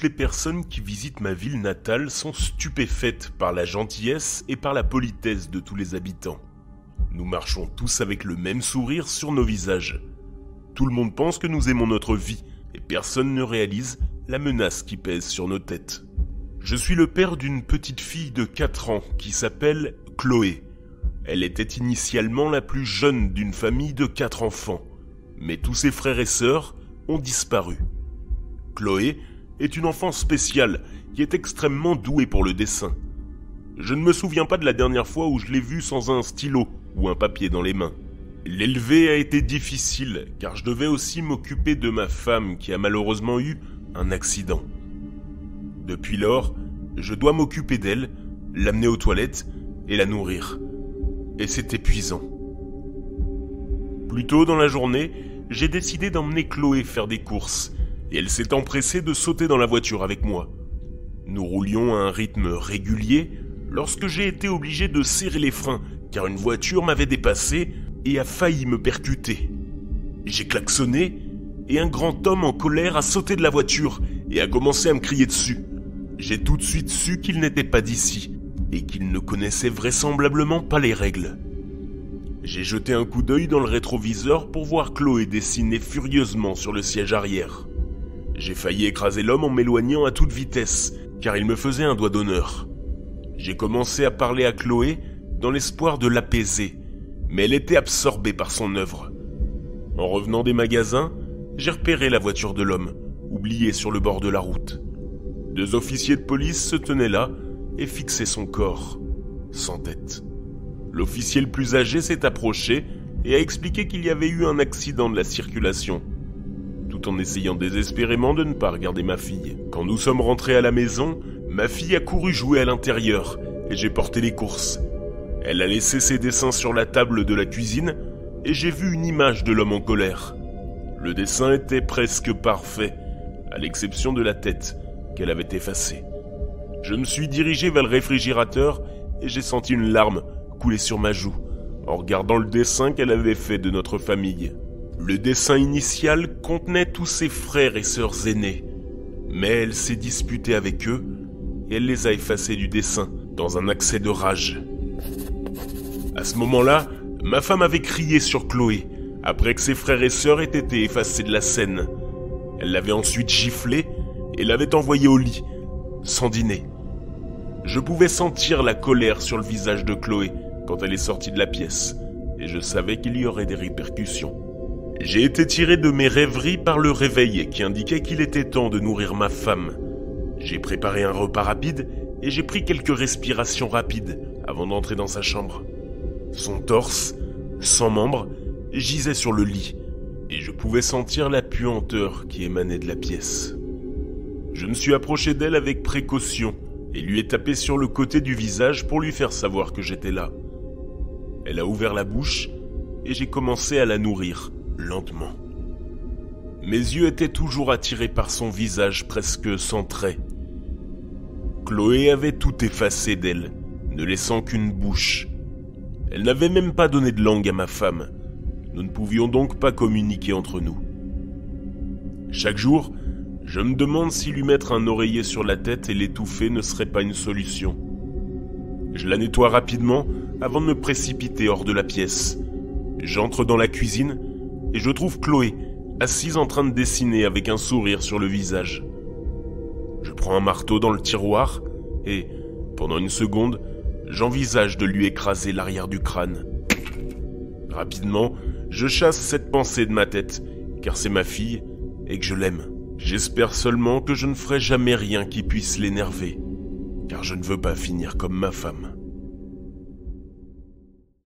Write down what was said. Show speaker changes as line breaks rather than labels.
toutes les personnes qui visitent ma ville natale sont stupéfaites par la gentillesse et par la politesse de tous les habitants. Nous marchons tous avec le même sourire sur nos visages. Tout le monde pense que nous aimons notre vie et personne ne réalise la menace qui pèse sur nos têtes. Je suis le père d'une petite fille de 4 ans qui s'appelle Chloé. Elle était initialement la plus jeune d'une famille de 4 enfants, mais tous ses frères et sœurs ont disparu. Chloé est une enfant spéciale qui est extrêmement douée pour le dessin. Je ne me souviens pas de la dernière fois où je l'ai vue sans un stylo ou un papier dans les mains. L'élever a été difficile car je devais aussi m'occuper de ma femme qui a malheureusement eu un accident. Depuis lors, je dois m'occuper d'elle, l'amener aux toilettes et la nourrir. Et c'est épuisant. Plus tôt dans la journée, j'ai décidé d'emmener Chloé faire des courses et elle s'est empressée de sauter dans la voiture avec moi. Nous roulions à un rythme régulier lorsque j'ai été obligé de serrer les freins car une voiture m'avait dépassé et a failli me percuter. J'ai klaxonné et un grand homme en colère a sauté de la voiture et a commencé à me crier dessus. J'ai tout de suite su qu'il n'était pas d'ici et qu'il ne connaissait vraisemblablement pas les règles. J'ai jeté un coup d'œil dans le rétroviseur pour voir Chloé dessiner furieusement sur le siège arrière. J'ai failli écraser l'homme en m'éloignant à toute vitesse, car il me faisait un doigt d'honneur. J'ai commencé à parler à Chloé dans l'espoir de l'apaiser, mais elle était absorbée par son œuvre. En revenant des magasins, j'ai repéré la voiture de l'homme, oubliée sur le bord de la route. 2 officiers de police se tenaient là et fixaient son corps, sans tête. L'officier le plus âgé s'est approché et a expliqué qu'il y avait eu un accident de la circulation, tout en essayant désespérément de ne pas regarder ma fille. Quand nous sommes rentrés à la maison, ma fille a couru jouer à l'intérieur et j'ai porté les courses. Elle a laissé ses dessins sur la table de la cuisine et j'ai vu une image de l'homme en colère. Le dessin était presque parfait, à l'exception de la tête qu'elle avait effacée. Je me suis dirigé vers le réfrigérateur et j'ai senti une larme couler sur ma joue en regardant le dessin qu'elle avait fait de notre famille. Le dessin initial contenait tous ses frères et sœurs aînés, mais elle s'est disputée avec eux et elle les a effacés du dessin dans un accès de rage. À ce moment-là, ma femme avait crié sur Chloé après que ses frères et sœurs aient été effacés de la scène. Elle l'avait ensuite giflé et l'avait envoyé au lit, sans dîner. Je pouvais sentir la colère sur le visage de Chloé quand elle est sortie de la pièce, et je savais qu'il y aurait des répercussions. J'ai été tiré de mes rêveries par le réveil qui indiquait qu'il était temps de nourrir ma femme. J'ai préparé un repas rapide et j'ai pris quelques respirations rapides avant d'entrer dans sa chambre. Son torse, sans membres, gisait sur le lit, et je pouvais sentir la puanteur qui émanait de la pièce. Je me suis approché d'elle avec précaution et lui ai tapé sur le côté du visage pour lui faire savoir que j'étais là. Elle a ouvert la bouche et j'ai commencé à la nourrir, lentement. Mes yeux étaient toujours attirés par son visage presque sans traits. Chloé avait tout effacé d'elle, ne laissant qu'une bouche. Elle n'avait même pas donné de langue à ma femme. Nous ne pouvions donc pas communiquer entre nous. Chaque jour, je me demande si lui mettre un oreiller sur la tête et l'étouffer ne serait pas une solution. Je la nettoie rapidement avant de me précipiter hors de la pièce. J'entre dans la cuisine et je trouve Chloé assise en train de dessiner avec un sourire sur le visage. Je prends un marteau dans le tiroir et, pendant une seconde, j'envisage de lui écraser l'arrière du crâne. Rapidement, je chasse cette pensée de ma tête, car c'est ma fille et que je l'aime. J'espère seulement que je ne ferai jamais rien qui puisse l'énerver, car je ne veux pas finir comme ma femme.